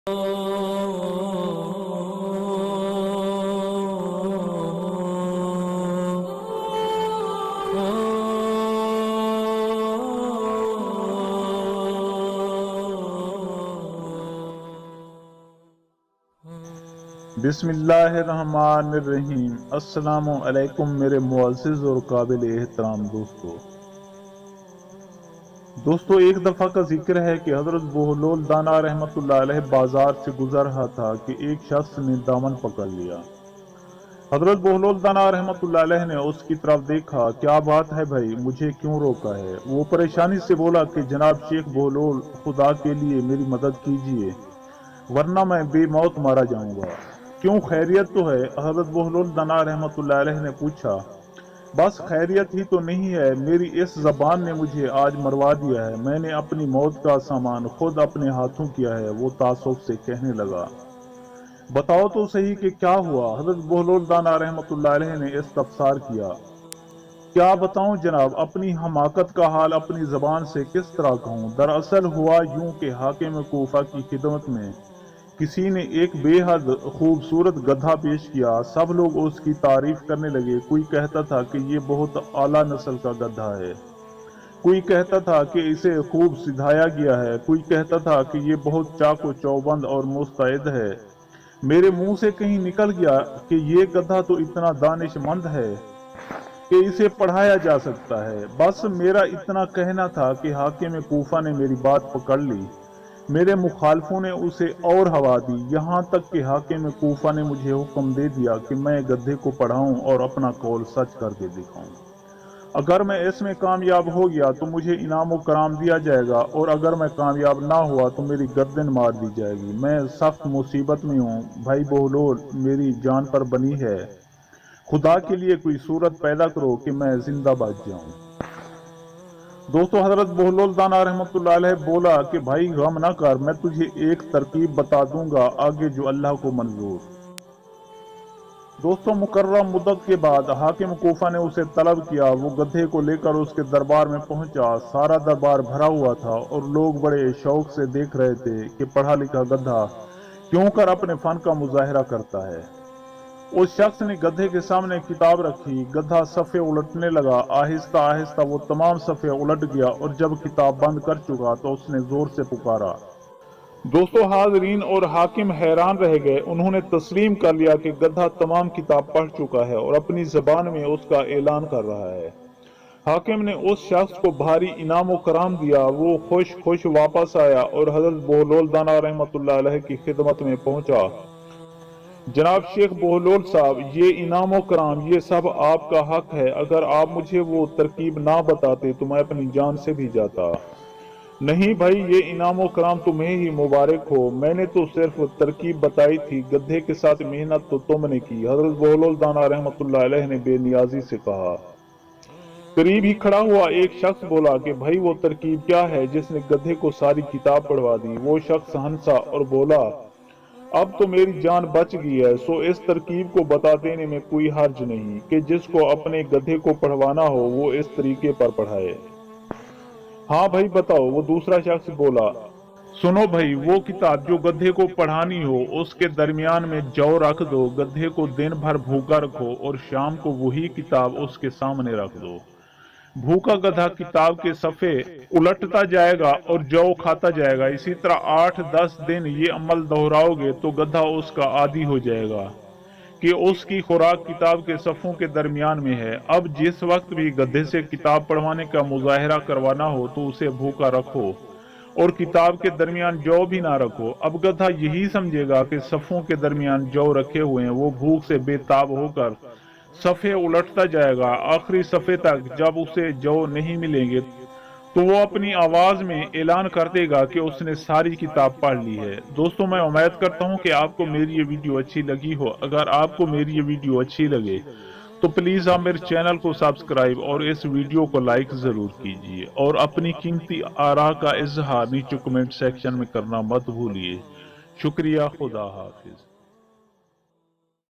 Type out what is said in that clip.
بسم اللہ الرحمن الرحیم۔ السلام علیکم میرے معزز اور قابل احترام دوستو، ایک دفعہ کا ذکر ہے کہ حضرت بہلول دانا رحمۃ اللہ علیہ بازار سے گزر رہا تھا کہ ایک شخص نے دامن پکڑ لیا۔ حضرت بہلول دانا رحمۃ اللہ علیہ نے اس کی طرف دیکھا، کیا بات ہے بھائی، مجھے کیوں روکا ہے؟ وہ پریشانی سے بولا کہ جناب شیخ بہلول، خدا کے لیے میری مدد کیجیے ورنہ میں بے موت مارا جاؤں گا۔ کیوں، خیریت تو ہے؟ حضرت بہلول دانا رحمۃ اللہ علیہ نے پوچھا۔ بس خیریت ہی تو نہیں ہے، میری اس زبان نے مجھے آج مروا دیا ہے، میں نے اپنی موت کا سامان خود اپنے ہاتھوں کیا ہے، وہ تعصب سے کہنے لگا۔ بتاؤ تو صحیح کہ کیا ہوا؟ حضرت بہلول دانا رحمۃ اللہ علیہ نے استفسار کیا۔ کیا بتاؤں جناب، اپنی حماقت کا حال اپنی زبان سے کس طرح کہوں؟ دراصل ہوا یوں کہ حاکم کوفہ کی خدمت میں کسی نے ایک بے حد خوبصورت گدھا پیش کیا۔ سب لوگ اس کی تعریف کرنے لگے۔ کوئی کہتا تھا کہ یہ بہت اعلیٰ نسل کا گدھا ہے، کوئی کہتا تھا کہ اسے خوب سدھایا گیا ہے، کوئی کہتا تھا کہ یہ بہت چاق و چوبند اور مستعد ہے۔ میرے منہ سے کہیں نکل گیا کہ یہ گدھا تو اتنا دانش مند ہے کہ اسے پڑھایا جا سکتا ہے۔ بس میرا اتنا کہنا تھا کہ حاکم کوفہ نے میری بات پکڑ لی۔ میرے مخالفوں نے اسے اور ہوا دی، یہاں تک کہ حاکم کوفہ نے مجھے حکم دے دیا کہ میں گدھے کو پڑھاؤں اور اپنا قول سچ کر کے دکھاؤں۔ اگر میں اس میں کامیاب ہو گیا تو مجھے انعام و کرام دیا جائے گا، اور اگر میں کامیاب نہ ہوا تو میری گردن مار دی جائے گی۔ میں سخت مصیبت میں ہوں بھائی بہلول، میری جان پر بنی ہے، خدا کے لیے کوئی صورت پیدا کرو کہ میں زندہ بچ جاؤں۔ دوستو، حضرت بہلول دانا رحمۃ اللہ علیہ بولا کہ بھائی غم نہ کر، میں تجھے ایک ترکیب بتا دوں گا آگے جو اللہ کو منظور۔ دوستو، مقررہ مدت کے بعد حاکم کوفہ نے اسے طلب کیا۔ وہ گدھے کو لے کر اس کے دربار میں پہنچا۔ سارا دربار بھرا ہوا تھا اور لوگ بڑے شوق سے دیکھ رہے تھے کہ پڑھا لکھا گدھا کیوں کر اپنے فن کا مظاہرہ کرتا ہے۔ اس شخص نے گدھے کے سامنے کتاب رکھی، گدھا صفحے الٹنے لگا۔ آہستہ آہستہ وہ تمام صفحے الٹ گیا اور جب کتاب بند کر چکا تو اس نے زور سے پکارا۔ دوستو، حاضرین اور حاکم حیران رہ گئے۔ انہوں نے تسلیم کر لیا کہ گدھا تمام کتاب پڑھ چکا ہے اور اپنی زبان میں اس کا اعلان کر رہا ہے۔ حاکم نے اس شخص کو بھاری انعام و کرام دیا۔ وہ خوش خوش واپس آیا اور حضرت بہلول دانا رحمۃ اللہ علیہ کی خدمت میں پہنچا۔ جناب شیخ بہلول صاحب، یہ انعام و کرام یہ سب آپ کا حق ہے، اگر آپ مجھے وہ ترکیب نہ بتاتے تو میں اپنی جان سے بھی جاتا۔ نہیں بھائی، یہ انعام و کرام تمہیں ہی مبارک ہو، میں نے تو صرف ترکیب بتائی تھی، گدھے کے ساتھ محنت تو تم نے کی۔ حضرت بہلول دانا رحمۃ اللہ علیہ نے بے نیازی سے کہا۔ قریب ہی کھڑا ہوا ایک شخص بولا کہ بھائی وہ ترکیب کیا ہے جس نے گدھے کو ساری کتاب پڑھوا دی؟ وہ شخص ہنسا اور بولا، اب تو میری جان بچ گئی ہے، سو اس ترکیب کو بتا دینے میں کوئی حرج نہیں کہ جس کو اپنے گدھے کو پڑھوانا ہو وہ اس طریقے پر پڑھائے۔ ہاں بھائی بتاؤ، وہ دوسرا شخص بولا۔ سنو بھائی، وہ کتاب جو گدھے کو پڑھانی ہو اس کے درمیان میں جو رکھ دو، گدھے کو دن بھر بھوکا رکھو اور شام کو وہی کتاب اس کے سامنے رکھ دو۔ بھوکا گدھا کتاب کے صفحے الٹتا جائے گا اور جو کھاتا جائے گا۔ اسی طرح 8-10 دن یہ عمل دہراؤ گے تو گدھا اس کا عادی ہو جائے گا کہ اس کی خوراک کتاب کے صفحوں کے درمیان میں ہے۔ اب جس وقت بھی گدھے سے کتاب پڑھوانے کا مظاہرہ کروانا ہو تو اسے بھوکا رکھو اور کتاب کے درمیان جو بھی نہ رکھو۔ اب گدھا یہی سمجھے گا کہ صفحوں کے درمیان جو رکھے ہوئے ہیں، وہ بھوک سے بے تاب ہو کر صفحے الٹتا جائے گا۔ آخری صفحے تک جب اسے جو نہیں ملیں گے تو وہ اپنی آواز میں اعلان کر دے گا کہ اس نے ساری کتاب پڑھ لی ہے۔ دوستوں، میں امید کرتا ہوں کہ آپ کو میری یہ ویڈیو اچھی لگی ہو۔ اگر آپ کو میری یہ ویڈیو اچھی لگے تو پلیز آپ میرے چینل کو سبسکرائب اور اس ویڈیو کو لائک ضرور کیجیے، اور اپنی قیمتی آراء کا اظہار نیچے کمنٹ سیکشن میں کرنا مت بھولیے۔ شکریہ، خدا حافظ۔